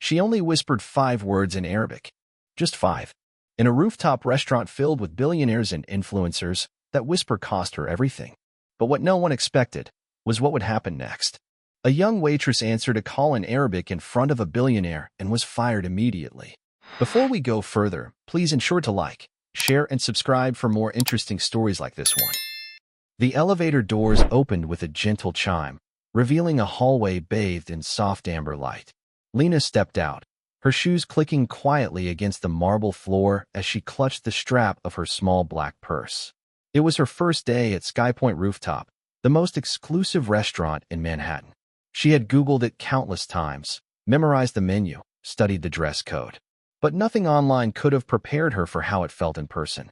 She only whispered 5 words in Arabic. Just 5. In a rooftop restaurant filled with billionaires and influencers, that whisper cost her everything. But what no one expected was what would happen next. A young waitress answered a call in Arabic in front of a billionaire and was fired immediately. Before we go further, please ensure to like, share, and subscribe for more interesting stories like this one. The elevator doors opened with a gentle chime, revealing a hallway bathed in soft amber light. Lina stepped out, her shoes clicking quietly against the marble floor as she clutched the strap of her small black purse. It was her first day at SkyPoint Rooftop, the most exclusive restaurant in Manhattan. She had Googled it countless times, memorized the menu, studied the dress code. But nothing online could have prepared her for how it felt in person.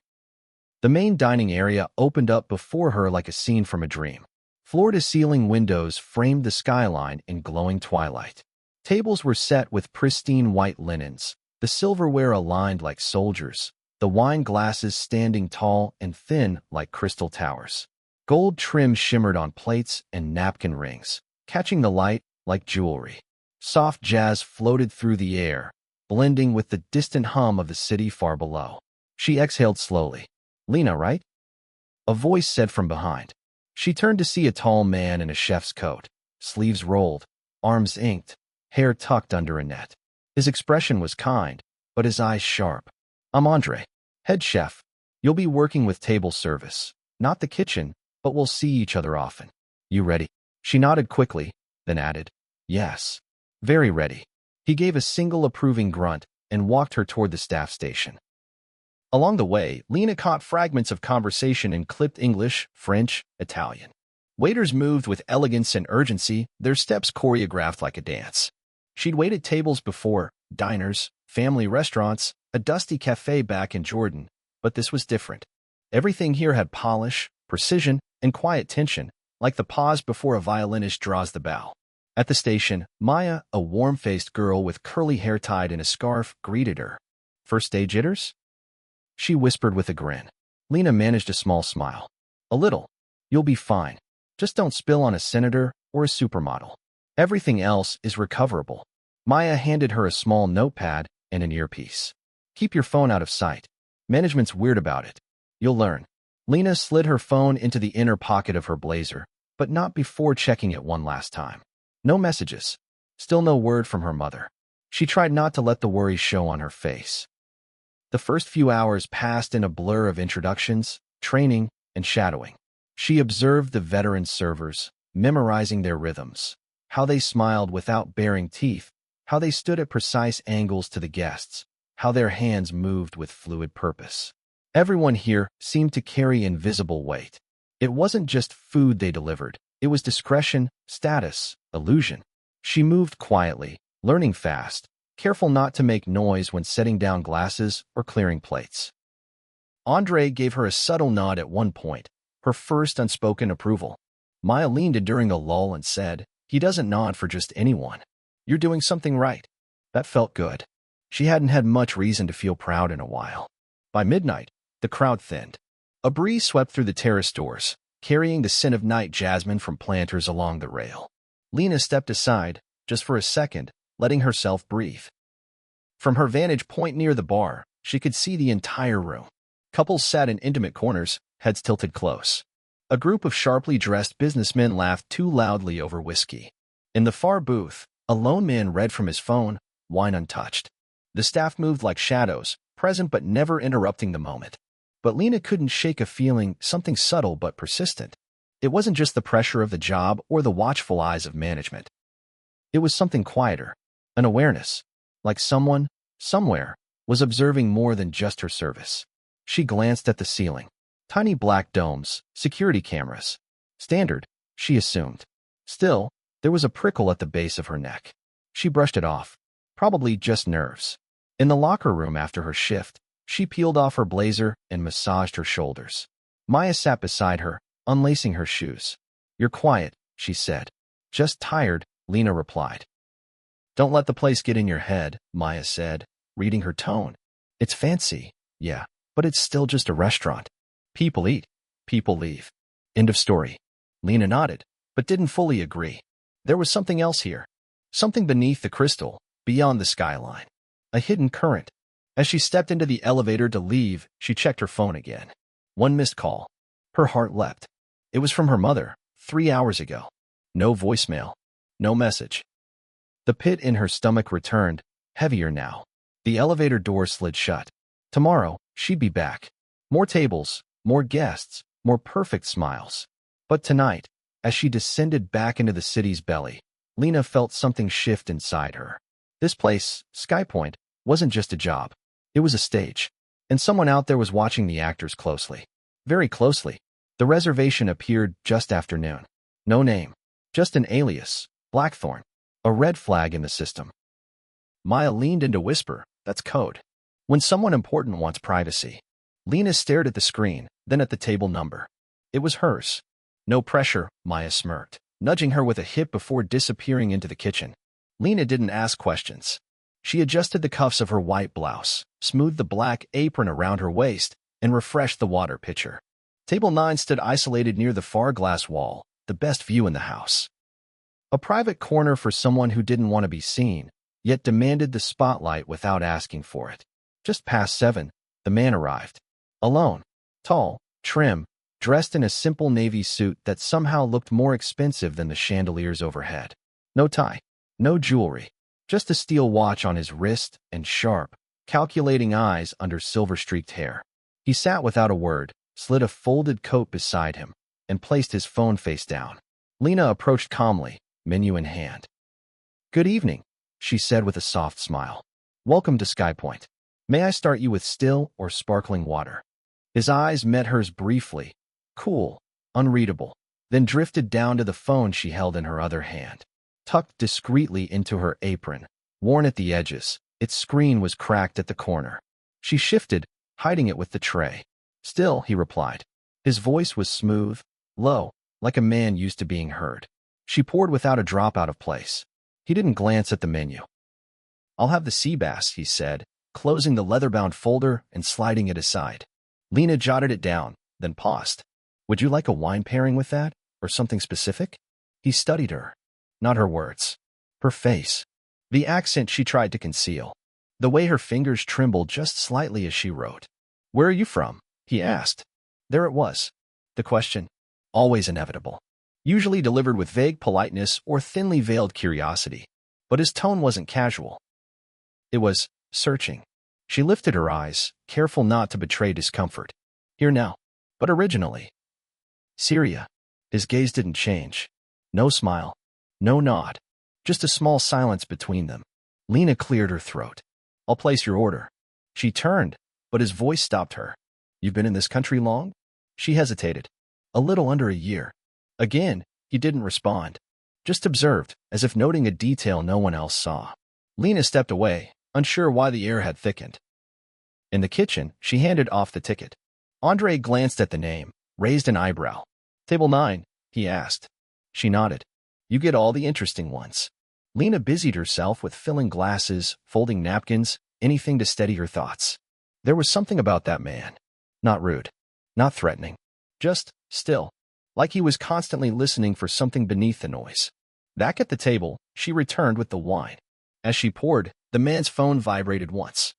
The main dining area opened up before her like a scene from a dream. Floor-to-ceiling windows framed the skyline in glowing twilight. Tables were set with pristine white linens, the silverware aligned like soldiers, the wine glasses standing tall and thin like crystal towers. Gold trim shimmered on plates and napkin rings, catching the light like jewelry. Soft jazz floated through the air, blending with the distant hum of the city far below. She exhaled slowly. "Lina, right?" A voice said from behind. She turned to see a tall man in a chef's coat, sleeves rolled, arms inked, hair tucked under a net. His expression was kind, but his eyes sharp. "I'm Andre, head chef. You'll be working with table service, not the kitchen, but we'll see each other often. You ready?" She nodded quickly, then added, "Yes, very ready." He gave a single approving grunt and walked her toward the staff station. Along the way, Lina caught fragments of conversation in clipped English, French, Italian. Waiters moved with elegance and urgency, their steps choreographed like a dance. She'd waited tables before, diners, family restaurants, a dusty cafe back in Jordan, but this was different. Everything here had polish, precision, and quiet tension, like the pause before a violinist draws the bow. At the station, Maya, a warm-faced girl with curly hair tied in a scarf, greeted her. "First day jitters?" She whispered with a grin. Lina managed a small smile. "A little. You'll be fine. Just don't spill on a senator or a supermodel. Everything else is recoverable." Maya handed her a small notepad and an earpiece. "Keep your phone out of sight. Management's weird about it. You'll learn." Lina slid her phone into the inner pocket of her blazer, but not before checking it one last time. No messages. Still no word from her mother. She tried not to let the worry show on her face. The first few hours passed in a blur of introductions, training, and shadowing. She observed the veteran servers, memorizing their rhythms, how they smiled without baring teeth, how they stood at precise angles to the guests, how their hands moved with fluid purpose. Everyone here seemed to carry invisible weight. It wasn't just food they delivered. It was discretion, status, illusion. She moved quietly, learning fast, careful not to make noise when setting down glasses or clearing plates. Andre gave her a subtle nod at one point, her first unspoken approval. Maya leaned in during a lull and said, "He doesn't nod for just anyone. You're doing something right." That felt good. She hadn't had much reason to feel proud in a while. By midnight, the crowd thinned. A breeze swept through the terrace doors, carrying the scent of night jasmine from planters along the rail. Lina stepped aside, just for a second, letting herself breathe. From her vantage point near the bar, she could see the entire room. Couples sat in intimate corners, heads tilted close. A group of sharply dressed businessmen laughed too loudly over whiskey. In the far booth, a lone man read from his phone, wine untouched. The staff moved like shadows, present but never interrupting the moment. But Lina couldn't shake a feeling, something subtle but persistent. It wasn't just the pressure of the job or the watchful eyes of management. It was something quieter, an awareness, like someone, somewhere, was observing more than just her service. She glanced at the ceiling. Tiny black domes, security cameras. Standard, she assumed. Still, there was a prickle at the base of her neck. She brushed it off. Probably just nerves. In the locker room after her shift, she peeled off her blazer and massaged her shoulders. Maya sat beside her, unlacing her shoes. "You're quiet," she said. "Just tired," Lina replied. "Don't let the place get in your head," Maya said, reading her tone. "It's fancy, yeah, but it's still just a restaurant. People eat, people leave. End of story." Lina nodded, but didn't fully agree. There was something else here. Something beneath the crystal, beyond the skyline. A hidden current. As she stepped into the elevator to leave, she checked her phone again. One missed call. Her heart leapt. It was from her mother, 3 hours ago. No voicemail. No message. The pit in her stomach returned, heavier now. The elevator door slid shut. Tomorrow, she'd be back. More tables, more guests, more perfect smiles. But tonight, as she descended back into the city's belly, Lina felt something shift inside her. This place, SkyPoint, wasn't just a job. It was a stage. And someone out there was watching the actors closely. Very closely. The reservation appeared just after noon. No name. Just an alias, Blackthorn. A red flag in the system. Maya leaned in to whisper, "That's code." When someone important wants privacy. Lina stared at the screen, then at the table number. It was hers. No pressure, Maya smirked, nudging her with a hip before disappearing into the kitchen. Lina didn't ask questions. She adjusted the cuffs of her white blouse, smoothed the black apron around her waist, and refreshed the water pitcher. Table 9 stood isolated near the far glass wall, the best view in the house. A private corner for someone who didn't want to be seen, yet demanded the spotlight without asking for it. Just past 7, the man arrived. Alone, tall, trim, dressed in a simple navy suit that somehow looked more expensive than the chandeliers overhead. No tie, no jewelry, just a steel watch on his wrist and sharp, calculating eyes under silver-streaked hair. He sat without a word, slid a folded coat beside him, and placed his phone face down. Lina approached calmly, menu in hand. "Good evening," she said with a soft smile. "Welcome to SkyPoint. May I start you with still or sparkling water?" His eyes met hers briefly, cool, unreadable, then drifted down to the phone she held in her other hand. Tucked discreetly into her apron, worn at the edges, its screen was cracked at the corner. She shifted, hiding it with the tray. "Still," he replied. His voice was smooth, low, like a man used to being heard. She poured without a drop out of place. He didn't glance at the menu. "I'll have the sea bass," he said, closing the leather-bound folder and sliding it aside. Lina jotted it down, then paused. "Would you like a wine pairing with that, or something specific?" He studied her. Not her words. Her face. The accent she tried to conceal. The way her fingers trembled just slightly as she wrote. "Where are you from?" he asked. There it was. The question. Always inevitable. Usually delivered with vague politeness or thinly veiled curiosity. But his tone wasn't casual. It was searching. She lifted her eyes, careful not to betray discomfort. "Here now." But originally. "Syria." His gaze didn't change. No smile. No nod. Just a small silence between them. Lina cleared her throat. "I'll place your order." She turned, but his voice stopped her. "You've been in this country long?" She hesitated. "A little under a year." Again, he didn't respond. Just observed, as if noting a detail no one else saw. Lina stepped away, unsure why the air had thickened. In the kitchen, she handed off the ticket. Andre glanced at the name, raised an eyebrow. "Table 9, he asked. She nodded. "You get all the interesting ones." Lina busied herself with filling glasses, folding napkins, anything to steady her thoughts. There was something about that man. Not rude. Not threatening. Just still. Like he was constantly listening for something beneath the noise. Back at the table, she returned with the wine. As she poured, the man's phone vibrated once.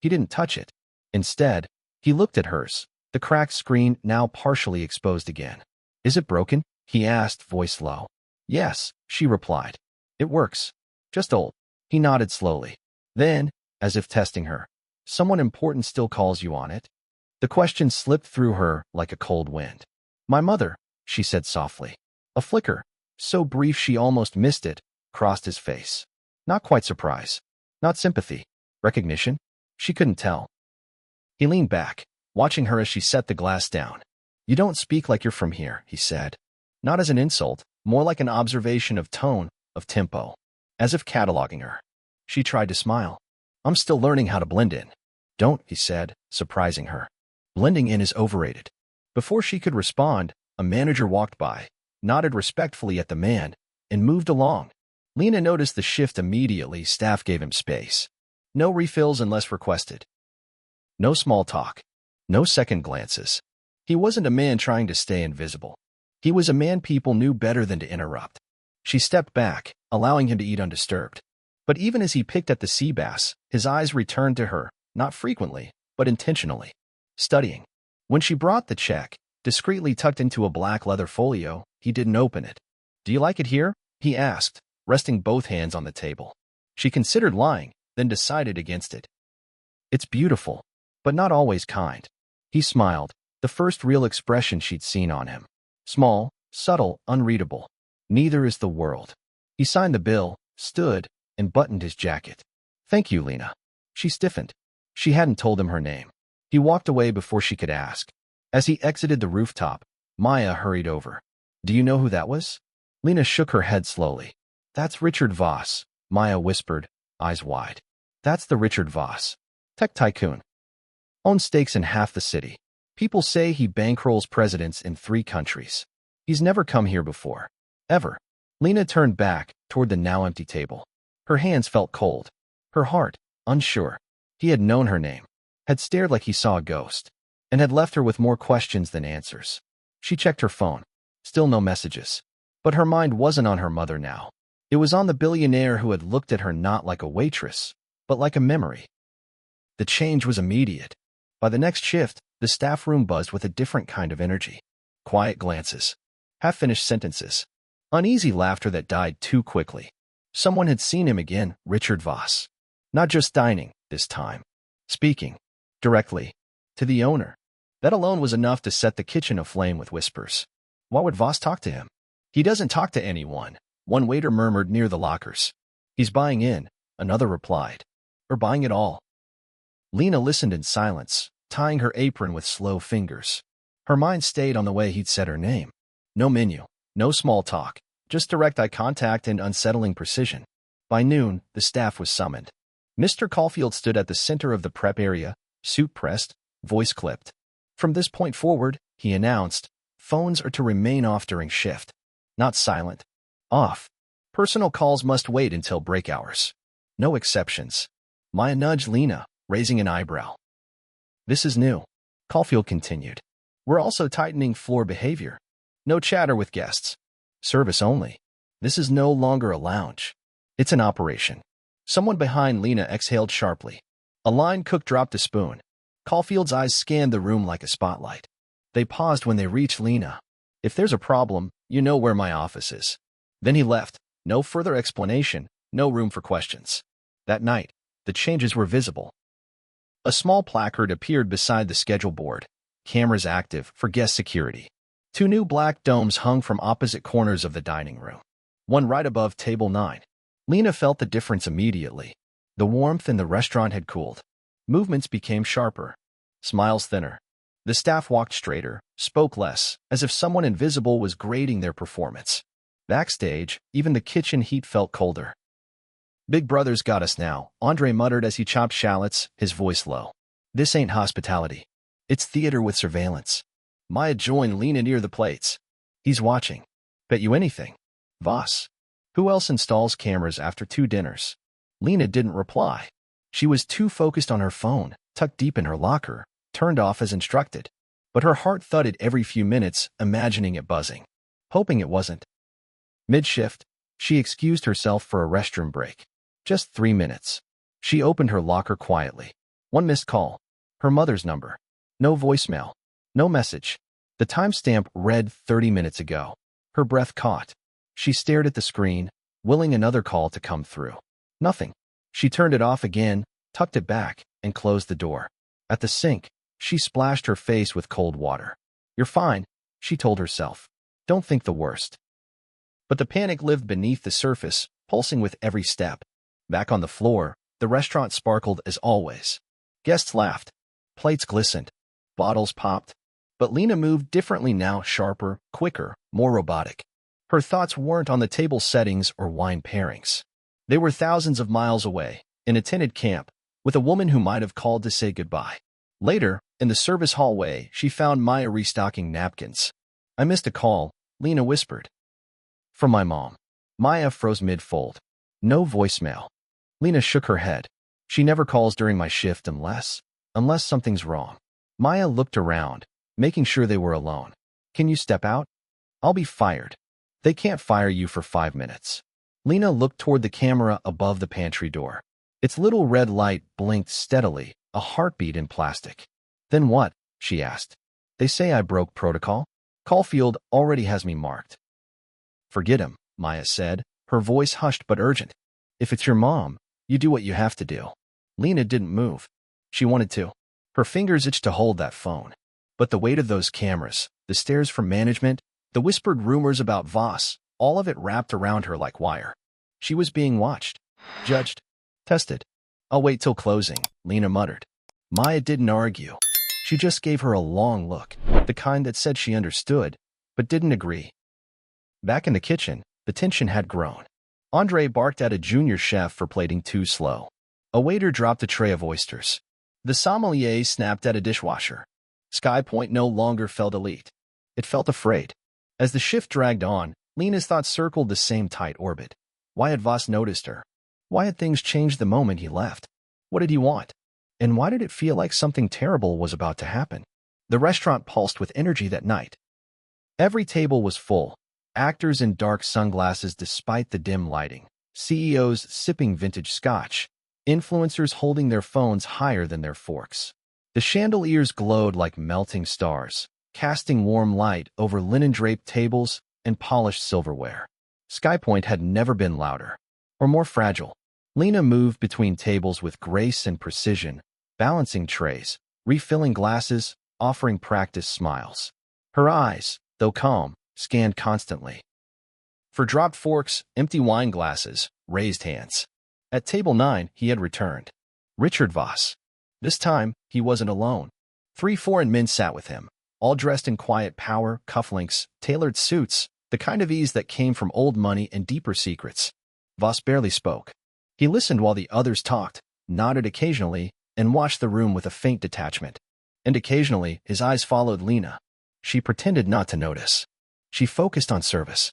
He didn't touch it. Instead, he looked at hers, the cracked screen now partially exposed again. "Is it broken?" he asked, voice low. "Yes," she replied. "It works. Just old." He nodded slowly. Then, as if testing her, "Someone important still calls you on it?" The question slipped through her like a cold wind. "My mother," she said softly. A flicker, so brief she almost missed it, crossed his face. Not quite surprise. Not sympathy. Recognition? She couldn't tell. He leaned back, watching her as she set the glass down. "You don't speak like you're from here," he said. Not as an insult, more like an observation of tone, of tempo. As if cataloging her. She tried to smile. "I'm still learning how to blend in." "Don't," he said, surprising her. "Blending in is overrated." Before she could respond, a manager walked by, nodded respectfully at the man, and moved along. Lina noticed the shift immediately. Staff gave him space. No refills unless requested. No small talk. No second glances. He wasn't a man trying to stay invisible. He was a man people knew better than to interrupt. She stepped back, allowing him to eat undisturbed. But even as he picked at the sea bass, his eyes returned to her, not frequently, but intentionally, studying. When she brought the check, discreetly tucked into a black leather folio, he didn't open it. "Do you like it here?" he asked, resting both hands on the table. She considered lying, then decided against it. "It's beautiful, but not always kind." He smiled, the first real expression she'd seen on him. Small, subtle, unreadable. "Neither is the world." He signed the bill, stood, and buttoned his jacket. "Thank you, Lina." She stiffened. She hadn't told him her name. He walked away before she could ask. As he exited the rooftop, Maya hurried over. "Do you know who that was?" Lina shook her head slowly. "That's Richard Voss," Maya whispered, eyes wide. "That's the Richard Voss. Tech tycoon. Owns stakes in half the city. People say he bankrolls presidents in 3 countries. He's never come here before. Ever." Lina turned back toward the now empty table. Her hands felt cold. Her heart, unsure. He had known her name, had stared like he saw a ghost, and had left her with more questions than answers. She checked her phone. Still no messages. But her mind wasn't on her mother now. It was on the billionaire who had looked at her not like a waitress, but like a memory. The change was immediate. By the next shift, the staff room buzzed with a different kind of energy. Quiet glances. Half-finished sentences. Uneasy laughter that died too quickly. Someone had seen him again, Richard Voss. Not just dining, this time. Speaking. Directly. To the owner. That alone was enough to set the kitchen aflame with whispers. Why would Voss talk to him? "He doesn't talk to anyone," one waiter murmured near the lockers. "He's buying in," another replied. "Or buying it all." Lina listened in silence, tying her apron with slow fingers. Her mind stayed on the way he'd said her name. No menu, no small talk, just direct eye contact and unsettling precision. By noon, the staff was summoned. Mr. Caulfield stood at the center of the prep area, suit pressed, voice clipped. "From this point forward," he announced, "phones are to remain off during shift. Not silent. Off. Personal calls must wait until break hours. No exceptions." Maya nudged Lina, raising an eyebrow. "This is new," Caulfield continued. "We're also tightening floor behavior. No chatter with guests. Service only. This is no longer a lounge. It's an operation." Someone behind Lina exhaled sharply. A line cook dropped a spoon. Caulfield's eyes scanned the room like a spotlight. They paused when they reached Lina. "If there's a problem, you know where my office is." Then he left. No further explanation, no room for questions. That night, the changes were visible. A small placard appeared beside the schedule board. "Cameras active for guest security." 2 new black domes hung from opposite corners of the dining room. One right above table 9. Lina felt the difference immediately. The warmth in the restaurant had cooled. Movements became sharper. Smiles thinner. The staff walked straighter, spoke less, as if someone invisible was grading their performance. Backstage, even the kitchen heat felt colder. "Big Brother's got us now," Andre muttered as he chopped shallots, his voice low. "This ain't hospitality. It's theater with surveillance." Maya joined Lina near the plates. "He's watching. Bet you anything. Voss. Who else installs cameras after 2 dinners?" Lina didn't reply. She was too focused on her phone, tucked deep in her locker, turned off as instructed. But her heart thudded every few minutes, imagining it buzzing. Hoping it wasn't. Mid-shift, she excused herself for a restroom break. Just 3 minutes. She opened her locker quietly. 1 missed call. Her mother's number. No voicemail. No message. The timestamp read 30 minutes ago. Her breath caught. She stared at the screen, willing another call to come through. Nothing. She turned it off again, tucked it back, and closed the door. At the sink, she splashed her face with cold water. "You're fine," she told herself. "Don't think the worst." But the panic lived beneath the surface, pulsing with every step. Back on the floor, the restaurant sparkled as always. Guests laughed. Plates glistened. Bottles popped. But Lina moved differently now, sharper, quicker, more robotic. Her thoughts weren't on the table settings or wine pairings. They were thousands of miles away, in a tented camp, with a woman who might have called to say goodbye. Later, in the service hallway, she found Maya restocking napkins. "I missed a call," Lina whispered. "From my mom." Maya froze mid-fold. No voicemail. Lina shook her head. "She never calls during my shift unless something's wrong." Maya looked around, making sure they were alone. "Can you step out? I'll be fired." "They can't fire you for 5 minutes." Lina looked toward the camera above the pantry door. Its little red light blinked steadily, a heartbeat in plastic. Then what? She asked. They say I broke protocol. Caulfield already has me marked. Forget him, Maya said, her voice hushed but urgent. If it's your mom, you do what you have to do. Lina didn't move. She wanted to. Her fingers itched to hold that phone. But the weight of those cameras, the stares from management, the whispered rumors about Voss, all of it wrapped around her like wire. She was being watched, judged, tested. I'll wait till closing, Lina muttered. Maya didn't argue. She just gave her a long look, the kind that said she understood, but didn't agree. Back in the kitchen, the tension had grown. Andre barked at a junior chef for plating too slow. A waiter dropped a tray of oysters. The sommelier snapped at a dishwasher. SkyPoint no longer felt elite. It felt afraid. As the shift dragged on, Lina's thoughts circled the same tight orbit. Why had Voss noticed her? Why had things changed the moment he left? What did he want? And why did it feel like something terrible was about to happen? The restaurant pulsed with energy that night. Every table was full, actors in dark sunglasses despite the dim lighting, CEOs sipping vintage scotch, influencers holding their phones higher than their forks. The chandeliers glowed like melting stars, casting warm light over linen-draped tables and polished silverware. SkyPoint had never been louder or more fragile. Lina moved between tables with grace and precision, balancing trays, refilling glasses, offering practiced smiles. Her eyes, though calm, scanned constantly. For dropped forks, empty wine glasses, raised hands. At table 9, he had returned. Richard Voss. This time, he wasn't alone. 3 foreign men sat with him, all dressed in quiet power, cufflinks, tailored suits, the kind of ease that came from old money and deeper secrets. Voss barely spoke. He listened while the others talked, nodded occasionally, and watched the room with a faint detachment. And occasionally, his eyes followed Lina. She pretended not to notice. She focused on service.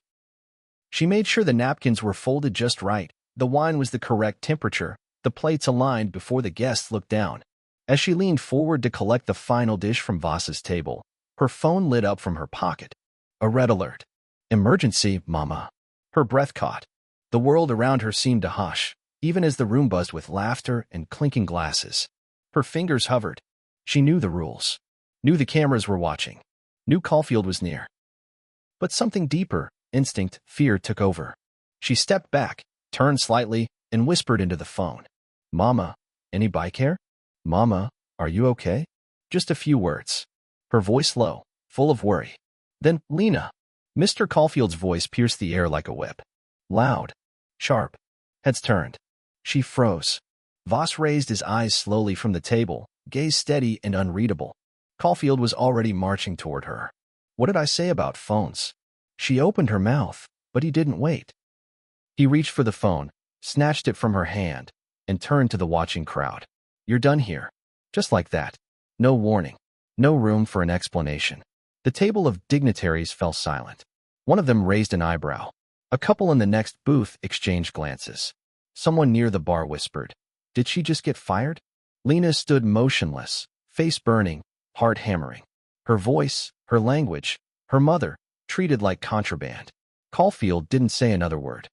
She made sure the napkins were folded just right, the wine was the correct temperature, the plates aligned before the guests looked down. As she leaned forward to collect the final dish from Voss's table, her phone lit up from her pocket. A red alert. Emergency, Mama. Her breath caught. The world around her seemed to hush, even as the room buzzed with laughter and clinking glasses. Her fingers hovered. She knew the rules. Knew the cameras were watching. Knew Caulfield was near. But something deeper, instinct, fear took over. She stepped back, turned slightly, and whispered into the phone. Mama, any bike hair? Mama, are you okay? Just a few words. Her voice low, full of worry. Then, Lina. Mr. Caulfield's voice pierced the air like a whip. Loud. Sharp. Heads turned. She froze. Voss raised his eyes slowly from the table, gaze steady and unreadable. Caulfield was already marching toward her. What did I say about phones? She opened her mouth, but he didn't wait. He reached for the phone, snatched it from her hand, and turned to the watching crowd. You're done here. Just like that. No warning. No room for an explanation. The table of dignitaries fell silent. One of them raised an eyebrow. A couple in the next booth exchanged glances. Someone near the bar whispered, Did she just get fired? Lina stood motionless, face burning, heart hammering. Her voice, her language, her mother, treated like contraband. Caulfield didn't say another word.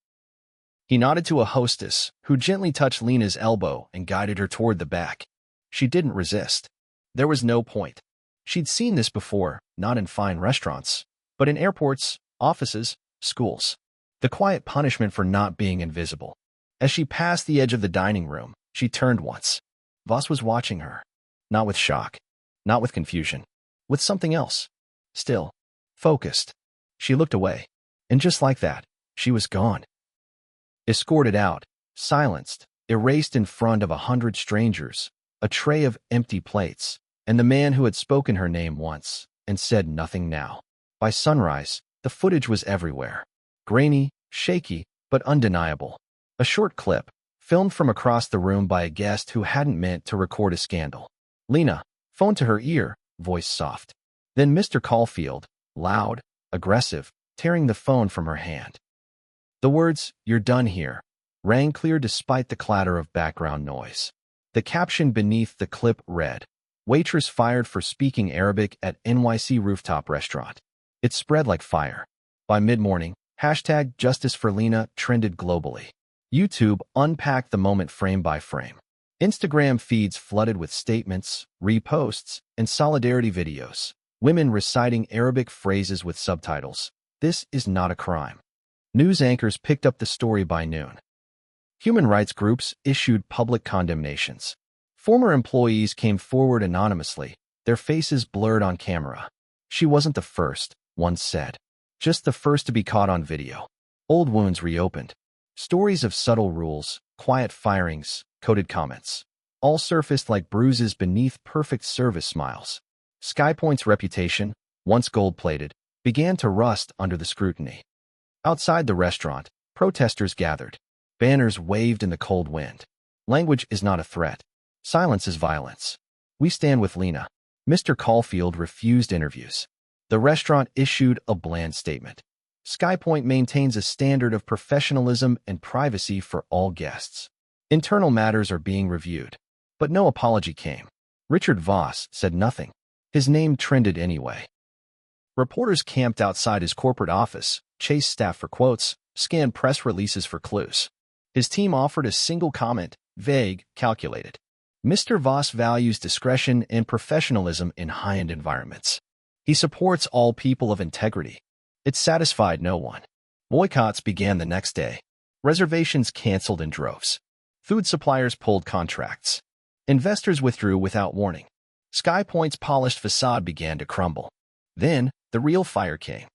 He nodded to a hostess, who gently touched Lina's elbow and guided her toward the back. She didn't resist. There was no point. She'd seen this before, not in fine restaurants, but in airports, offices, schools. The quiet punishment for not being invisible. As she passed the edge of the dining room, she turned once. Voss was watching her. Not with shock. Not with confusion. With something else. Still. Focused. She looked away. And just like that, she was gone. Escorted out, silenced, erased in front of 100 strangers, a tray of empty plates, and the man who had spoken her name once and said nothing now. By sunrise, the footage was everywhere. Grainy, shaky, but undeniable. A short clip, filmed from across the room by a guest who hadn't meant to record a scandal. Lina, phone to her ear, voice soft. Then Mr. Caulfield, loud, aggressive, tearing the phone from her hand. The words, "You're done here," rang clear despite the clatter of background noise. The caption beneath the clip read, Waitress fired for speaking Arabic at NYC rooftop restaurant. It spread like fire. By mid-morning, Hashtag Justice for Lina trended globally. YouTube unpacked the moment frame by frame. Instagram feeds flooded with statements, reposts, and solidarity videos. Women reciting Arabic phrases with subtitles. This is not a crime. News anchors picked up the story by noon. Human rights groups issued public condemnations. Former employees came forward anonymously, their faces blurred on camera. She wasn't the first, one said. Just the first to be caught on video. Old wounds reopened. Stories of subtle rules, quiet firings, coded comments. All surfaced like bruises beneath perfect service smiles. SkyPoint's reputation, once gold-plated, began to rust under the scrutiny. Outside the restaurant, protesters gathered. Banners waved in the cold wind. Language is not a threat. Silence is violence. We stand with Lina. Mr. Caulfield refused interviews. The restaurant issued a bland statement. SkyPoint maintains a standard of professionalism and privacy for all guests. Internal matters are being reviewed. But no apology came. Richard Voss said nothing. His name trended anyway. Reporters camped outside his corporate office, chased staff for quotes, scanned press releases for clues. His team offered a single comment, vague, calculated. Mr. Voss values discretion and professionalism in high-end environments. He supports all people of integrity. It satisfied no one. Boycotts began the next day. Reservations canceled in droves. Food suppliers pulled contracts. Investors withdrew without warning. SkyPoint's polished facade began to crumble. Then, the real fire came.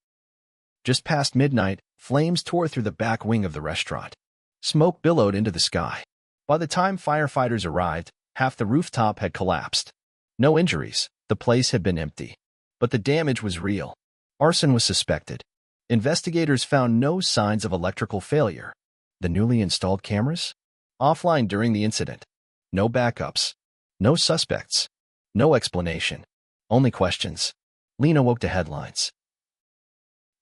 Just past midnight, flames tore through the back wing of the restaurant. Smoke billowed into the sky. By the time firefighters arrived, half the rooftop had collapsed. No injuries. The place had been empty. But the damage was real. Arson was suspected. Investigators found no signs of electrical failure. The newly installed cameras? Offline during the incident. No backups. No suspects. No explanation. Only questions. Lina woke to headlines.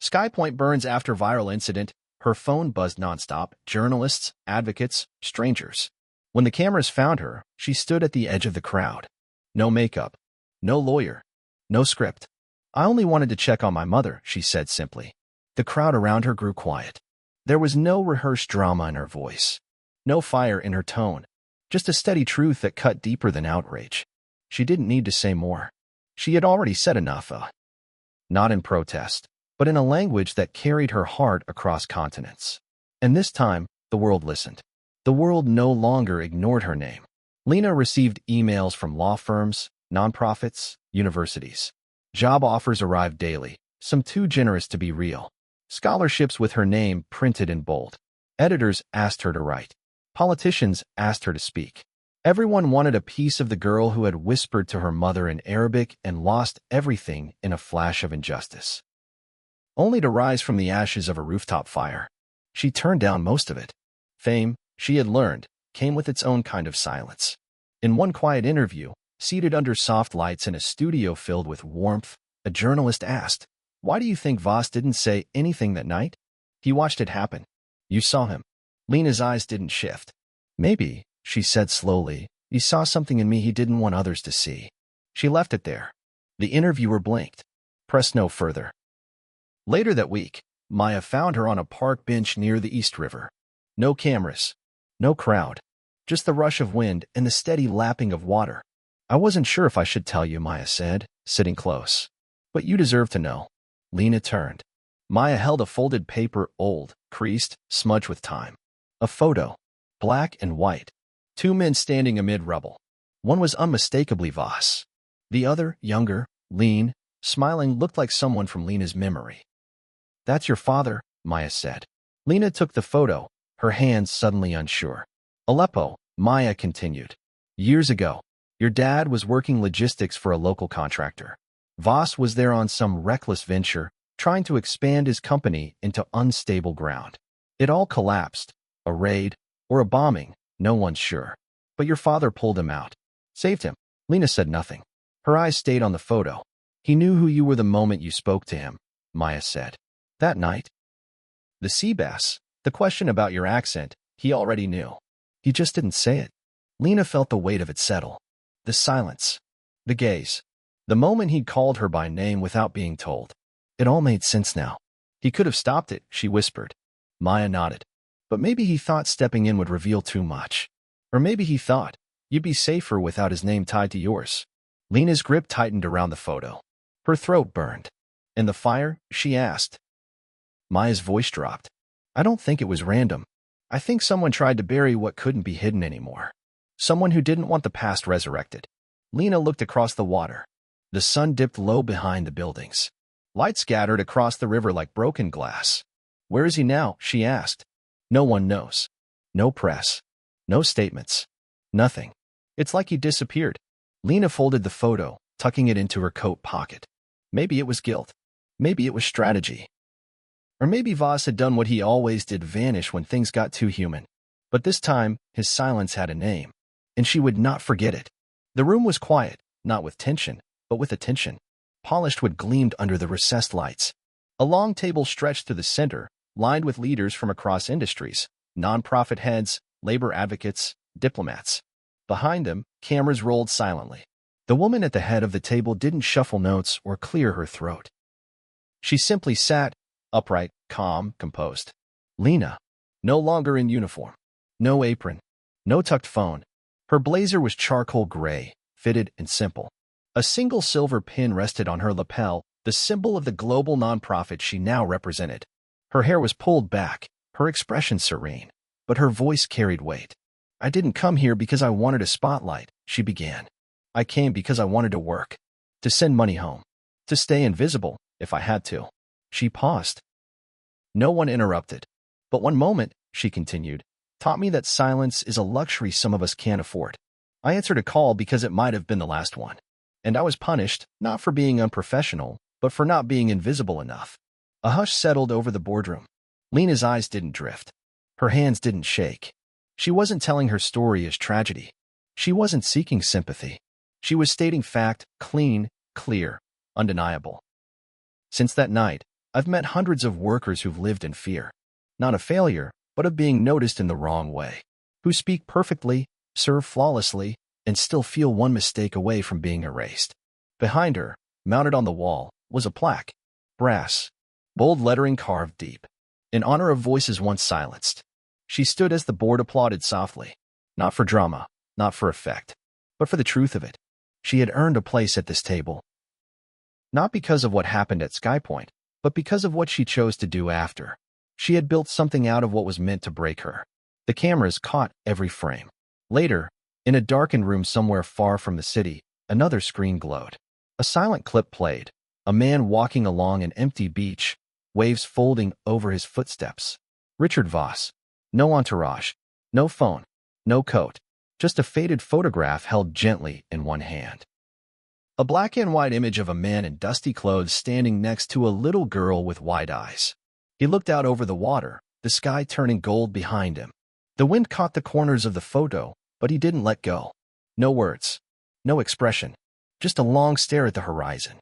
SkyPoint burns after viral incident. Her phone buzzed nonstop. Journalists, advocates, strangers. When the cameras found her, she stood at the edge of the crowd. No makeup. No lawyer. No script. I only wanted to check on my mother, she said simply. The crowd around her grew quiet. There was no rehearsed drama in her voice. No fire in her tone. Just a steady truth that cut deeper than outrage. She didn't need to say more. She had already said enough. Not in protest, but in a language that carried her heart across continents. And this time, the world listened. The world no longer ignored her name. Lina received emails from law firms, nonprofits, universities. Job offers arrived daily, some too generous to be real. Scholarships with her name printed in bold. Editors asked her to write. Politicians asked her to speak. Everyone wanted a piece of the girl who had whispered to her mother in Arabic and lost everything in a flash of injustice. Only to rise from the ashes of a rooftop fire. She turned down most of it. Fame, she had learned, came with its own kind of silence. In one quiet interview, seated under soft lights in a studio filled with warmth, a journalist asked, "Why do you think Voss didn't say anything that night?" He watched it happen. You saw him. Lina's eyes didn't shift. Maybe, she said slowly, he saw something in me he didn't want others to see. She left it there. The interviewer blinked. Pressed no further. Later that week, Maya found her on a park bench near the East River. No cameras. No crowd. Just the rush of wind and the steady lapping of water. I wasn't sure if I should tell you, Maya said, sitting close. But you deserve to know. Lina turned. Maya held a folded paper, old, creased, smudged with time. A photo. Black and white. Two men standing amid rubble. One was unmistakably Voss. The other, younger, lean, smiling, looked like someone from Lina's memory. That's your father, Maya said. Lina took the photo, her hands suddenly unsure. Aleppo, Maya continued. Years ago, your dad was working logistics for a local contractor. Voss was there on some reckless venture, trying to expand his company into unstable ground. It all collapsed. A raid, or a bombing, no one's sure. But your father pulled him out. Saved him. Lina said nothing. Her eyes stayed on the photo. He knew who you were the moment you spoke to him, Maya said. That night? The sea bass, the question about your accent, he already knew. He just didn't say it. Lina felt the weight of it settle. The silence. The gaze. The moment he'd called her by name without being told. It all made sense now. He could have stopped it, she whispered. Maya nodded. But maybe he thought stepping in would reveal too much. Or maybe he thought, you'd be safer without his name tied to yours. Lina's grip tightened around the photo. Her throat burned. In the fire, she asked. Maya's voice dropped. I don't think it was random. I think someone tried to bury what couldn't be hidden anymore. Someone who didn't want the past resurrected. Lina looked across the water. The sun dipped low behind the buildings. Light scattered across the river like broken glass. Where is he now? She asked. No one knows. No press. No statements. Nothing. It's like he disappeared. Lina folded the photo, tucking it into her coat pocket. Maybe it was guilt. Maybe it was strategy. Or maybe Voss had done what he always did, vanish when things got too human. But this time, his silence had a name, and she would not forget it. The room was quiet, not with tension, but with attention. Polished wood gleamed under the recessed lights. A long table stretched through the center, lined with leaders from across industries, nonprofit heads, labor advocates, diplomats. Behind them, cameras rolled silently. The woman at the head of the table didn't shuffle notes or clear her throat. She simply sat, upright, calm, composed. Lina, no longer in uniform. No apron. No tucked phone. Her blazer was charcoal gray, fitted and simple. A single silver pin rested on her lapel, the symbol of the global nonprofit she now represented. Her hair was pulled back, her expression serene, but her voice carried weight. I didn't come here because I wanted a spotlight, she began. I came because I wanted to work, to send money home, to stay invisible, if I had to. She paused. No one interrupted. But one moment, she continued, taught me that silence is a luxury some of us can't afford. I answered a call because it might have been the last one. And I was punished, not for being unprofessional, but for not being invisible enough. A hush settled over the boardroom. Lina's eyes didn't drift. Her hands didn't shake. She wasn't telling her story as tragedy. She wasn't seeking sympathy. She was stating fact, clean, clear, undeniable. Since that night, I've met hundreds of workers who've lived in fear. Not of failure, but of being noticed in the wrong way. Who speak perfectly, serve flawlessly, and still feel one mistake away from being erased. Behind her, mounted on the wall, was a plaque. Brass. Bold lettering carved deep. In honor of voices once silenced. She stood as the board applauded softly. Not for drama, not for effect, but for the truth of it. She had earned a place at this table. Not because of what happened at SkyPoint, but because of what she chose to do after. She had built something out of what was meant to break her. The cameras caught every frame. Later, in a darkened room somewhere far from the city, another screen glowed. A silent clip played. A man walking along an empty beach, waves folding over his footsteps. Richard Voss. No entourage. No phone. No coat. Just a faded photograph held gently in one hand. A black and white image of a man in dusty clothes standing next to a little girl with wide eyes. He looked out over the water, the sky turning gold behind him. The wind caught the corners of the photo, but he didn't let go. No words. No expression. Just a long stare at the horizon.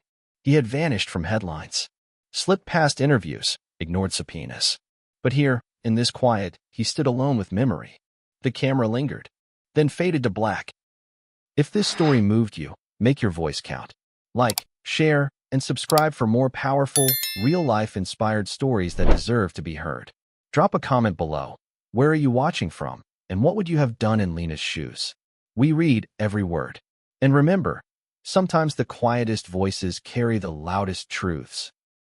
He had vanished from headlines. Slipped past interviews, ignored subpoenas. But here, in this quiet, he stood alone with memory. The camera lingered, then faded to black. If this story moved you, make your voice count. Like, share, and subscribe for more powerful, real-life inspired stories that deserve to be heard. Drop a comment below. Where are you watching from, and what would you have done in Lina's shoes? We read every word. And remember, sometimes the quietest voices carry the loudest truths.